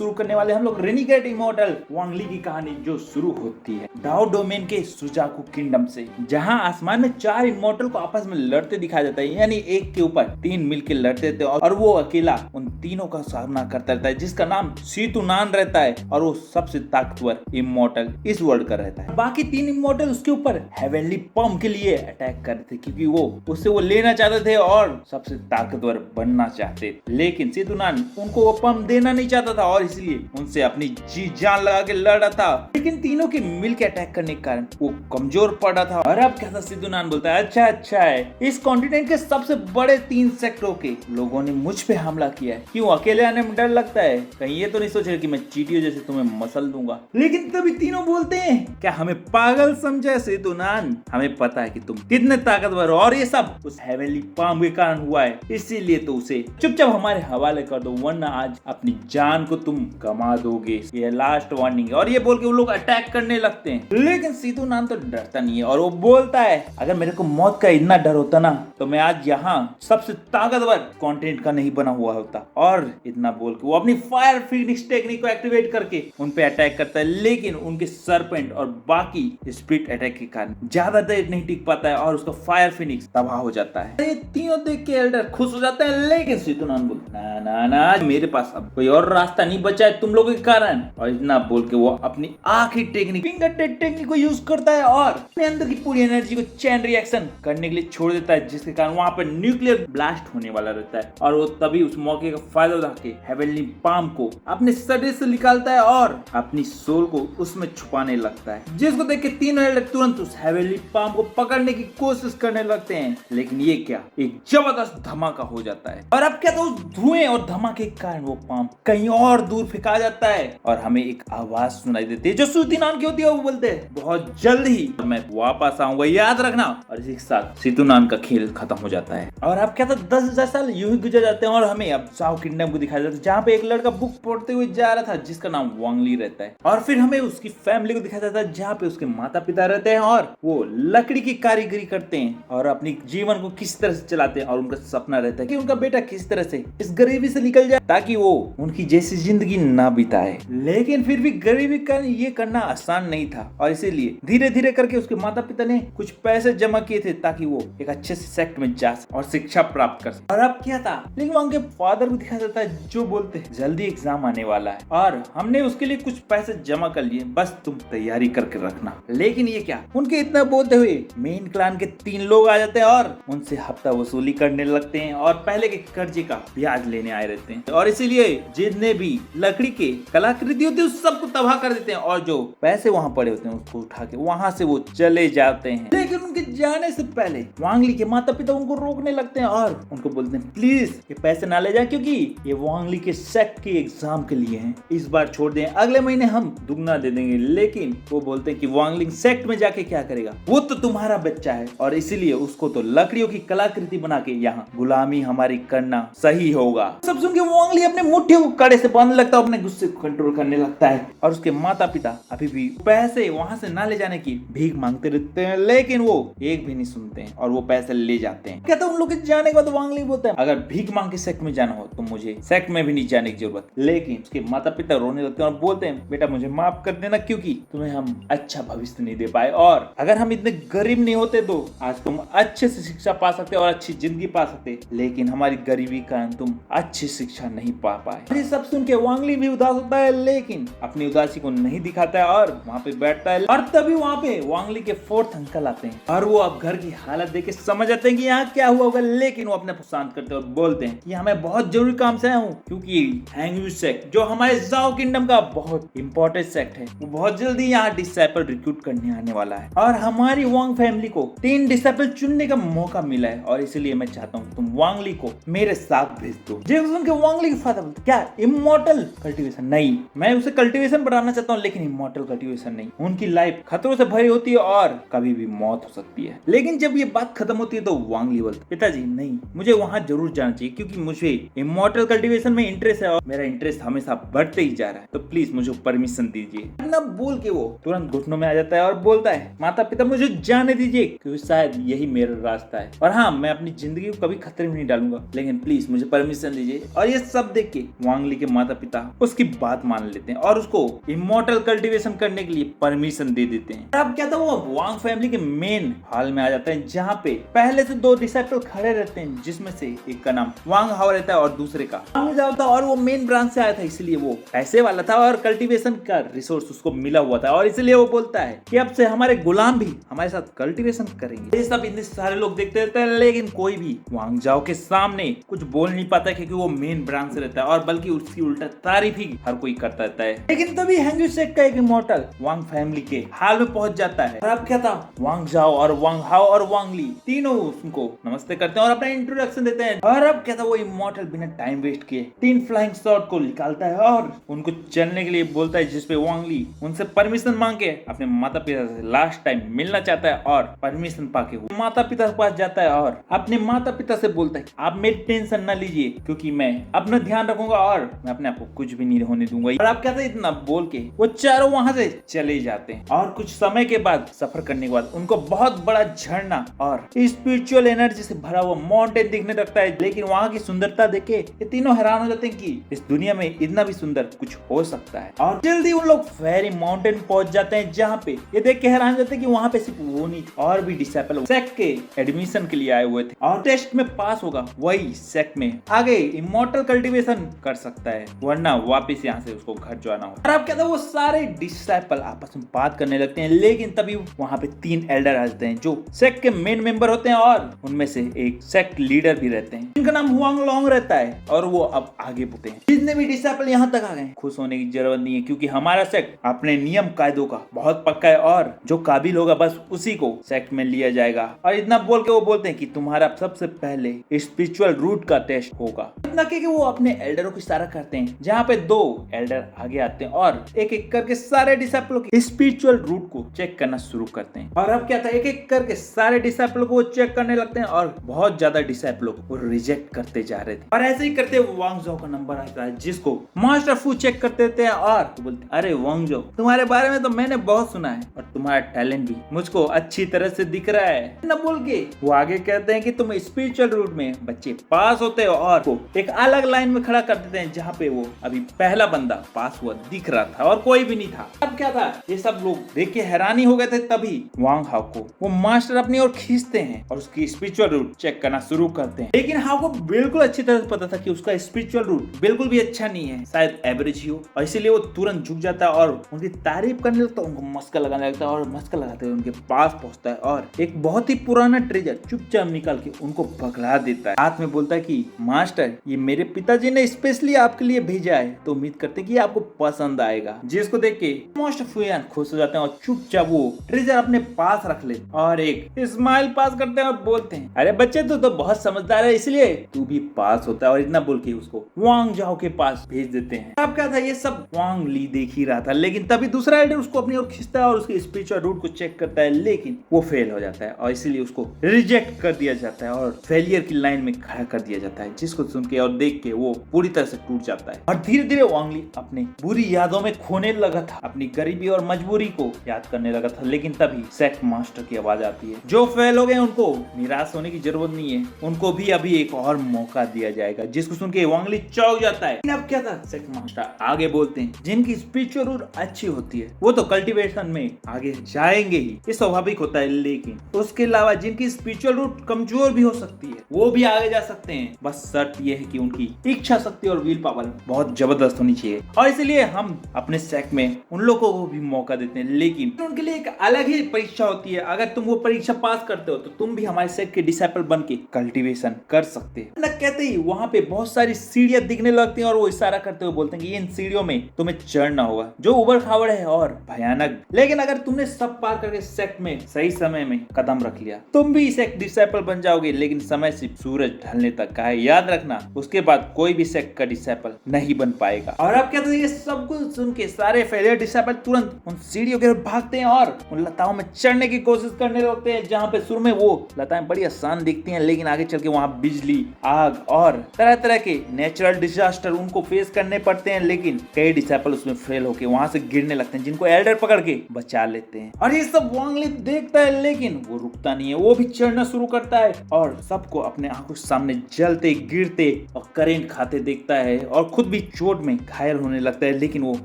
शुरू करने वाले हम लोग रेनिगेट इमॉर्टल वांगली की कहानी, जो शुरू होती है डाओ डोमेन के सुजाकू किंगडम से, जहां आसमान में 4 इमॉर्टल को आपस में लड़ते दिखाया जाता है, यानी एक के ऊपर 3 मिलकर लड़ते थे और वो अकेला उन तीनों का सामना करता रहता है, जिसका नाम सीतुनान रहता है और वो सबसे ताकतवर इमॉर्टल इस वर्ल्ड का रहता है। बाकी 3 इमॉर्टल उसके ऊपर हेवनली पम के लिए अटैक कर रहे थे, क्योंकि वो उससे वो लेना चाहते थे और सबसे ताकतवर बनना चाहते, लेकिन सीतुनान उनको वो पम देना नहीं चाहता था और इसलिए उनसे अपनी जी जान लगा के लड़ रहा था। लेकिन तीनों के मिलकर अटैक करने के कारण वो कमजोर पड़ रहा था। और अब क्या था, सीतुनान बोलता है अच्छा है, इस कॉन्टिनेंट के सबसे बड़े 3 सेक्टरों के लोगों ने मुझ पे हमला किया है, क्यों अकेले आने में डर लगता है, कहीं ये तो नहीं सोच रहे कि मैं चींटियों जैसे तुम्हें मसल दूंगा। लेकिन तभी तीनों बोलते हैं, क्या हमें पागल समझा सीतुनान, हमें पता है कि तुम कितने ताकतवर हो और ये सब उस हेवनली पाम के कारण हुआ है, इसीलिए तो उसे चुपचाप हमारे हवाले कर दो, वरना आज अपनी जान को तुम गमा दोगे, ये लास्ट वार्निंग है। और ये बोल के वो लोग अटैक करने लगते हैं, लेकिन सीतुनान तो डरता नहीं है और वो बोलता है, अगर मेरे को मौत का इतना डर होता ना तो मैं आज यहाँ सबसे ताकतवर कॉन्टिनेंट का नहीं बना हुआ होता। और इतना बोल के वो अपनी फायर फिनिक्स टेक्निक को एक्टिवेट करके उन पे अटैक करता है, लेकिन उनके सरपेंट और बाकी स्प्लिट अटैक के कारण ज्यादा देर नहीं टिक पाता है और उसका फायर फिनिक्स तबाह हो जाता है। ये तीनों देख के एल्डर खुश हो जाते हैं, लेकिन सीतुनान बोलता है, ना मेरे पास अब कोई और रास्ता नहीं बचा है तुम लोगों के कारण। और इतना बोल के वो अपनी आखिरी टेक्निक फिंगर टेक्निक को यूज करता है और अपने अंदर की पूरी एनर्जी को चेन रिएक्शन करने के लिए छोड़ देता है, जिसके कारण वहां पर न्यूक्लियर ब्लास्ट होने वाला रहता है। और वो तभी उस मौके का फायदा उठा के हेवनली पाम को अपने शरीर से निकालता है और अपनी सोल को उसमें छुपाने लगता है, जिसको देख के तीनों एल्डर तुरंत उस हेवनली पाम को पकड़ने की कोशिश करने लगते हैं। लेकिन ये क्या, एक जबरदस्त धमाका हो जाता है और अब क्या, तो उस धुएं और धमाके के कारण वो पाम कहीं और दूर फेंका जाता है और हमें एक आवाज सुनाई देती है जो सीतुनान की होती है। वो बोलते हैं, बहुत जल्द ही मैं वापस आऊंगा, याद रखना। और इसी के साथ सीतुनान का खेल खत्म हो जाता है। और अब क्या था, 10,000 साल यूं ही गुजर जाते हैं और हमें अब जाओ किंगडम को दिखाया जाता है, जहाँ पे एक लड़का बुक पढ़ते हुए जा रहा था जिसका नाम वांगली रहता है। और फिर हमें उसकी फैमिली को दिखाया जाता है, जहाँ पे उसके माता पिता रहते हैं और वो लकड़ी की कारीगरी करते हैं और अपनी जीवन को किस तरह से चलाते हैं। और उनका सपना रहता है कि उनका बेटा किस तरह से इस गरीबी से निकल जाए ताकि वो उनकी जैसी जिंदगी ना बिताए। लेकिन फिर भी गरीबी का ये करना आसान नहीं था और इसीलिए धीरे धीरे करके उसके माता पिता ने कुछ पैसे जमा किए थे ताकि वो एक अच्छे से सेक्ट में जा सके और शिक्षा प्राप्त कर सके। और अब क्या था, लेकिन उनके फादर को दिखाया जाता है जो बोलते हैं, जल्दी एग्जाम आने वाला है और हमने उसके लिए कुछ पैसे जमा कर लिए, बस तुम तैयारी करके रखना। लेकिन ये क्या, उनके इतना बोलते हुए मेन क्लान के 3 लोग आ जाते हैं और उनसे हफ्ता वसूली करने लगते हैं और पहले के कर्जे का ब्याज लेने आए रहते हैं। और इसीलिए जितने भी लकड़ी के कलाकृति होती है उस सबको तबाह कर देते हैं और जो पैसे वहां पड़े होते हैं उसको उठा के वहां से वो चले जाते हैं। लेकिन उनके जाने से पहले वांगली के माता पिता उनको रोकने लगते हैं और उनको बोलते हैं, प्लीज ये पैसे ना ले जाए, क्योंकि ये वांगली के सेक्ट के एग्जाम के लिए हैं, इस बार छोड़ दें, अगले महीने हम दुगना दे देंगे। लेकिन वो बोलते हैं कि वांगली सेक्ट में जाके क्या करेगा, वो तो तुम्हारा बच्चा है और इसीलिए उसको तो लकड़ियों की कलाकृति बना के यहाँ गुलामी हमारी करना सही होगा। सब सुन के वांगली अपने मुट्ठियों को कड़े से बांधने लगता है, अपने गुस्से को कंट्रोल करने लगता है और उसके माता पिता अभी भी पैसे वहां से ना ले जाने की भीख मांगते रहते हैं, लेकिन वो एक भी नहीं सुनते हैं और वो पैसे ले जाते हैं। कहता उन लोग के जाने के बाद वांगली बोलता है, अगर भीख मांग के सेक्ट में जाना हो तो मुझे सेक्ट में भी नहीं जाने की जरूरत। लेकिन उसके माता पिता रोने लगते हैं और बोलते हैं, बेटा मुझे माफ कर देना, क्योंकि तुम्हें हम अच्छा भविष्य नहीं दे पाए और अगर हम इतने गरीब नहीं होते तो आज तुम अच्छे से शिक्षा पा सकते और अच्छी जिंदगी पा सकते, लेकिन हमारी गरीबी के कारण तुम अच्छी शिक्षा नहीं पा पाए। ये सब सुन के वांगली भी उदास होता है, लेकिन अपनी उदासी को नहीं दिखाता है और वहाँ पे बैठता है। और तभी वहाँ पे वांगली के 4th अंकल आते हैं और वो अब घर की हालत देख के समझ जाते हैं कि यहाँ क्या हुआ होगा, लेकिन वो अपने शांत करते हैं और बोलते हैं कि हमें बहुत जरूरी काम से आया हूँ, क्योंकि हैंगयू सेक्ट जो हमारे जाओ किंगडम का बहुत इंपॉर्टेंट सेक्ट है, वो बहुत जल्दी यहाँ डिसाइपल रिक्रूट करने आने वाला है और हमारी वांग फैमिली को 3 डिसाइपल चुनने का मौका मिला है और इसलिए मैं चाहता हूँ तुम वांगली को मेरे साथ भेज दो। सुन के वांगली के फादर बोलते, क्या इमॉर्टल कल्टीवेशन? नहीं, मैं उसे कल्टीवेशन बढ़ाना चाहता हूँ लेकिन इमॉर्टल कल्टीवेशन नहीं। उनकी लाइफ खतरों से भरी होती है और कभी भी मौत हो सकती है। लेकिन जब ये बात खत्म होती है तो वांगली बोलते, पिताजी नहीं, मुझे वहां जरूर जाना चाहिए क्योंकि मुझे इमॉर्टल कल्टीवेशन में इंटरेस्ट है और मेरा इंटरेस्ट हमेशा बढ़ते ही जा रहा है, तो प्लीज मुझे परमिशन दीजिए। ना बोल के वो तुरंत घुटनों में आ जाता है और बोलता है, माता पिता मुझे जाने दीजिए क्योंकि शायद यही मेरा रास्ता है और हाँ, मैं अपनी जिंदगी को कभी खतरे में नहीं डालूंगा, लेकिन प्लीज मुझे परमिशन दीजिए। और ये सब देख के वांगली के माता पिता पिता उसकी बात मान लेते हैं और उसको इमोर्टल कल्टीवेशन करने के लिए परमिशन दे देते हैं। अब क्या था, वो वांग फैमिली के मेन हॉल में आ जाता है जहाँ पे पहले से 2 डिसाइपल खड़े रहते हैं, जिसमें से एक का नाम वांग हाओ रहता है और दूसरे का वांग जाओ था, और वो मेन ब्रांच से आया था, इसलिए वो पैसे वाला था और कल्टीवेशन का रिसोर्स उसको मिला हुआ था, और इसलिए वो बोलता है कि अब से हमारे गुलाम भी हमारे साथ कल्टीवेशन करेंगे। ये सब इतने सारे लोग देखते रहते हैं, लेकिन कोई भी वांग जाओ के सामने कुछ बोल नहीं पाता क्योंकि वो मेन ब्रांच से रहता है, और बल्कि उसकी उल्टा तारीफ ही हर कोई करता रहता है। लेकिन तभी हेंग्यू सेक का एक इमोर्टल वांग फैमिली के हाल में पहुंच जाता है, और अब क्या था, वांग जाओ और वांग हाओ और वांग ली तीनों उनको नमस्ते करते हैं और अपना इंट्रोडक्शन देते हैं। और अब क्या था, वो इमोर्टल बिना टाइम वेस्ट किए 3 फ्लाइंग शॉट को निकालता है और उनको चलने के लिए बोलता है, जिसपे वांग ली उनसे परमिशन मांग के अपने माता पिता से लास्ट टाइम मिलना चाहता है, और परमिशन पाके वो माता पिता के पास जाता है और अपने माता पिता से बोलता है आप मेरी टेंशन न लीजिए क्योंकि मैं अपना ध्यान रखूंगा और मैं अपने आप को कुछ भी नहीं होने दूंगा। और आप क्या था, इतना बोल के वो चारों वहां से चले जाते हैं, और कुछ समय के बाद सफर करने के बाद उनको बहुत बड़ा झरना और स्पिरिचुअल एनर्जी से भरा हुआ माउंटेन दिखने लगता है। लेकिन वहाँ की सुंदरता देख के ये तीनों हैरान हो जाते हैं कि इस दुनिया में इतना भी सुंदर कुछ हो सकता है, और जल्दी उन लोग फेरी माउंटेन पहुंच जाते हैं, जहाँ पे ये देख के हैरान हो जाते हैं कि वहाँ पे सिर्फ वो नहीं और भी डिसाइपल सेक्ट के एडमिशन के लिए आए हुए थे, और टेस्ट में पास होगा वही सेक्ट में आगे इमोर्टल कल्टीवेशन कर सकता है, वरना वापस यहाँ से उसको घर जाना होगा। और अब क्या था, वो सारे डिसाइपल आपस में बात करने लगते हैं, लेकिन तभी वहाँ पे 3 एल्डर आ जाते हैं जो सेक्ट के मेन मेंबर होते हैं, और उनमें से एक सेक्ट लीडर भी रहते हैं जिनका नाम हुआंग लोंग रहता है, और वो अब आगे बढ़ते हैं। जितने भी डिसाइपल यहाँ तक आ गए खुश होने की जरूरत नहीं है, क्योंकि हमारा सेक्ट अपने नियम कायदों का बहुत पक्का है, और जो काबिल होगा बस उसी को सेक्ट में लिया जाएगा। और इतना बोल के वो बोलते हैं कि तुम्हारा सबसे पहले स्पिरिचुअल रूट का टेस्ट होगा। इतना कि वो अपने एल्डरों को इशारा करते हैं, जहाँ पे 2 एल्डर आगे आते हैं और एक एक करके सारे डिसाइपलों के स्पिरिचुअल रूट को चेक करना शुरू करते हैं। और अब क्या था, एक एक करके सारे डिसाइपलों को चेक करने लगते हैं, और बहुत ज्यादा डिसाइपलों को रिजेक्ट करते जा रहे थे। और ऐसे ही करते वांग जाओ का नंबर आता है, जिसको मास्टर फू चेक करते थे, और बोलते अरे वांग जाओ, तुम्हारे बारे में तो मैंने बहुत सुना है और तुम्हारा टैलेंट भी मुझको अच्छी तरह से दिख रहा है न बोल के वो आगे कहते हैं कि तुम स्पिरिचुअल रूट में बच्चे पास होते हो, और वो एक अलग लाइन में खड़ा कर देते हैं जहाँ पे वो अभी पहला बंदा पास हुआ दिख रहा था और कोई भी नहीं था। अब क्या था, ये सब लोग देख के हैरानी हो गए थे। तभी वांग हाओ को वो मास्टर अपनी ओर खींचते हैं और उसकी स्पिरिचुअल रूट चेक करना शुरू करते हैं, लेकिन हाओ को बिल्कुल अच्छी तरह से पता था कि उसका स्पिरिचुअल रूट बिल्कुल भी अच्छा नहीं है, शायद एवरेज ही हो, और इसीलिए वो तुरंत झुक जाता है और उनकी तारीफ करने लगता है, उनको मस्का लगाने लगता है, और मस्का लगाते हुए उनके पास पहुंचता है और एक बहुत ही पुराना ट्रेजर चुपचाप निकाल के उनको पकड़ा देता है। हाथ में बोलता है कि मास्टर ये मेरे पिताजी ने स्पेशली आपके लिए भेजा है, तो उम्मीद करते हैं कि आपको पसंद आएगा। जिसको देख के मास्टर फुयान खुश हो जाते हैं और चुपचाप वो ट्रेजर अपने पास रख ले और एक स्माइल पास करते हैं और बोलते हैं अरे बच्चे तू तो बहुत समझदार है, इसलिए तू भी पास होता है, और इतना बोल के उसको वांग जाओ के पास भेज देते हैं। अब क्या था, ये सब वांग ली देख ही रहा था, लेकिन तभी दूसरा एल्डर उसको अपनी ओर खींचता है और उसके स्पिरिचुअल रूट को चेक करता है, लेकिन वो फेल हो जाता है और इसीलिए उसको रिजेक्ट कर दिया जाता है और फेलियर की लाइन में खड़ा कर दिया जाता है। जिसको सुन के और देख के वो पूरी तरह से टूट जाता है और धीरे धीरे वांग ली अपने बुरी यादों में खोने लगा था, अपनी गरीबी और मजबूरी को याद करने लगा था। लेकिन तभी सेक्ट मास्टर की आवाज आती है, जो फेल हो गए उनको निराश होने की जरूरत नहीं है, उनको भी अभी एक और मौका दिया जाएगा। जिसको सुन के वांग ली चौंक जाता है। अब क्या था, सेक्ट मास्टर आगे बोलते हैं जिनकी स्पिरिचुअल रूट अच्छी होती है वो तो कल्टीवेशन में आगे जाएंगे ही, ये स्वाभाविक होता है, लेकिन उसके अलावा जिनकी स्पिरिचुअल रूट कमजोर भी हो सकती है वो भी आगे जा सकते हैं। बस शर्त यह है कि उनकी इच्छा शक्ति और विल पावर बहुत जबरदस्त होनी चाहिए, और इसलिए हम अपने सेक्ट में उन लोगों को भी मौका देते हैं, लेकिन उनके लिए एक अलग ही परीक्षा होती है। अगर तुम वो परीक्षा पास करते हो तो तुम भी हमारे सेक्ट के डिसाइपल बन के कल्टीवेशन कर सकते हैं। कहते ही वहाँ पे बहुत सारी सीढ़ियां दिखने लगती हैं और वो इशारा करते हुए बोलते हैं कि इन सीढ़ियों में तुम्हें चढ़ना होगा, जो उबड़ खाबड़ है और भयानक, लेकिन अगर तुमने सब पार करके सेक्ट में सही समय में कदम रख लिया तुम भी सेक्ट डिसाइपल बन जाओगे। लेकिन समय सिर्फ सूरज ढलने तक का है, याद रखना, उसके बाद कोई भी सेक्ट का डिसाइपल नहीं बन पाएगा। और अब क्या, तो ये सब कुछ सुन के सारे फेलियर डिसाइपल तुरंत उन सीढ़ियों के भागते हैं और उन लताओं में चढ़ने की कोशिश करने लगते हैं, जहाँ पे शुरू में वो लताएं बड़ी आसान दिखती हैं, लेकिन आगे चल के वहाँ बिजली, आग और तरह तरह के नेचुरल डिजास्टर उनको फेस करने पड़ते हैं। लेकिन कई डिसाइपल उसमें फेल होके वहां से गिरने लगते हैं, जिनको एल्डर पकड़ के बचा लेते हैं। और ये सब वांग ली देखता है, लेकिन वो रुकता नहीं है, वो भी चढ़ना शुरू करता है और सबको अपने आंखों के सामने जलते, गिरते और करेंट खाते देखता है और खुद भी चोट में घायल होने लगता है, लेकिन वो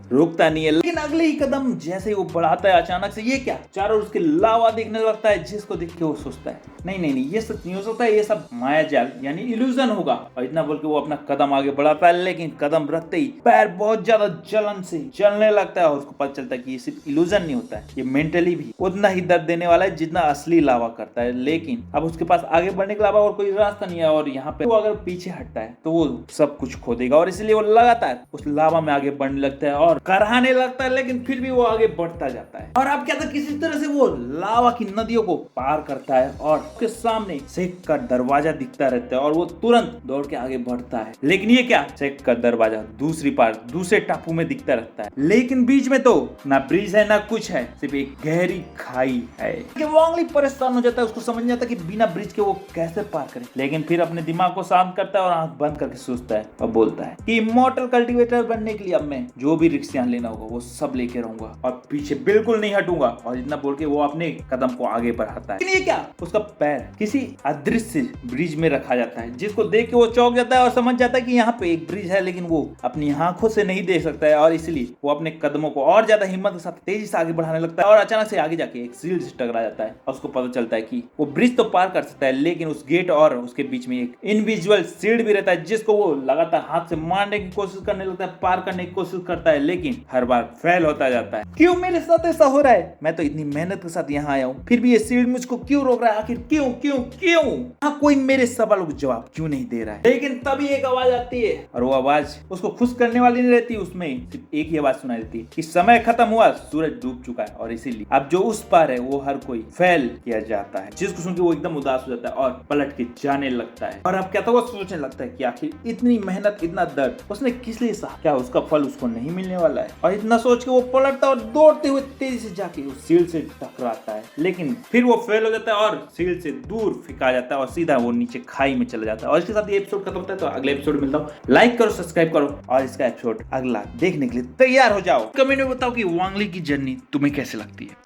रुकता नहीं है। लेकिन अगले ही कदम जैसे ही वो बढ़ाता है, अचानक से ये क्या, चारों उसके लावा दिखने लगता है, जिसको देख के वो सोचता है नहीं नहीं नहीं, ये सच नहीं हो सकता, ये सब माया जाल यानी इल्यूजन होगा। और इतना बोल के वो अपना कदम आगे बढ़ाता है, लेकिन कदम रखते ही पैर बहुत ज्यादा जलन से जलने लगता है और उसको पता चलता है कि ये सिर्फ इल्यूजन नहीं होता है, ये मेंटली भी उतना ही दर्द देने वाला है जितना असली लावा करता है। लेकिन अब उसके पास आगे बढ़ने के अलावा और कोई रास्ता नहीं है, और यहाँ पे वो अगर पीछे हटता है तो वो सब कुछ खो देगा, और इसलिए वो लगातार उस लावा में आगे बढ़ने लगता है और कराहने लगता है, लेकिन फिर भी वो आगे बढ़ता जाता है। और अब क्या था, किसी तरह से वो लावा की नदियों को पार करता है और उसके सामने सेक का दरवाजा दिखता रहता है और वो तुरंत दौड़ के आगे बढ़ता है। लेकिन ये क्या, सेक का दरवाजा दूसरी पार दूसरे टापू में दिखता रहता है, लेकिन बीच में तो ना ब्रिज है ना कुछ है, सिर्फ एक गहरी खाई है। वांग ली परेशान हो जाता है, उसको समझ नहीं आता कि बिना ब्रिज के वो कैसे पार करे। लेकिन फिर अपने दिमाग को शांत करता है और आंख बंद करके सोचता है और बोलता है कि इमॉर्टल कल्टीवेटर बनने के लिए अब मैं जो भी रिस्क यहाँ लेना होगा वो सब लेके रहूंगा और पीछे बिल्कुल नहीं हटूंगा। और इतना बोल के वो अपने कदम को आगे बढ़ाता है। लेकिन ये क्या, उसका पैर किसी अदृश्य ब्रिज में रखा जाता है, जिसको देख के वो चौंक जाता है और समझ जाता है कि यहाँ पे एक ब्रिज है, लेकिन वो अपनी आंखों से नहीं देख सकता है, और इसलिए वो अपने कदमों को और ज्यादा हिम्मत के साथ तेजी से आगे बढ़ाने लगता है। और अचानक से आगे जाके एक सील से टकरा जाता है और उसको पता चलता है कि वो ब्रिज तो पार कर सकता है, लेकिन उस गेट और उसके बीच में एक इनविजुअल शील्ड भी रहता है, जिसको वो लगातार हाथ से मारने की कोशिश करने लगता है, पार करने की कोशिश करता है, लेकिन हर बार फेल होता जाता है। क्यों मेरे साथ ऐसा हो रहा है, मैं तो इतनी मेहनत के साथ यहाँ आया हूँ, फिर भी ये शील्ड मुझको क्यों रोक रहा है, आखिर क्यों क्यों क्यों? हाँ, कोई मेरे सवालों को जवाब क्यों नहीं दे रहा है। लेकिन तभी एक आवाज आती है, और वो आवाज उसको खुश करने वाली नहीं रहती, उसमें सिर्फ एक ही आवाज सुनाई देती है कि समय खत्म हुआ, सूरज डूब चुका है, और इसीलिए अब जो उस पार है वो हर कोई फेल किया जाता है। जिसको सुन के वो एकदम उदास हो जाता है और पलट के जाने लगता है। और अब क्या था, वो सोचने लगता है कि आखिर इतनी मेहनत इतना दर्द उसने किस लिए सहा, क्या उसका फल उसको नहीं मिलने वाला है। और इतना सोच के वो पलटता और दौड़ते हुए तेजी से जाके उस सील से टकराता है, लेकिन फिर वो फेल हो जाता है और सील से दूर फेंका जाता है और सीधा वो नीचे खाई में चला जाता है। और इसके साथ ये एपिसोड खत्म होता है। तो अगले एपिसोड मिलता हूँ, लाइक करो, सब्सक्राइब करो, और इसका एपिसोड अगला देखने के लिए तैयार हो जाओ। कमेंट में बताओ कि वांग ली की जर्नी तुम्हें कैसे लगती है।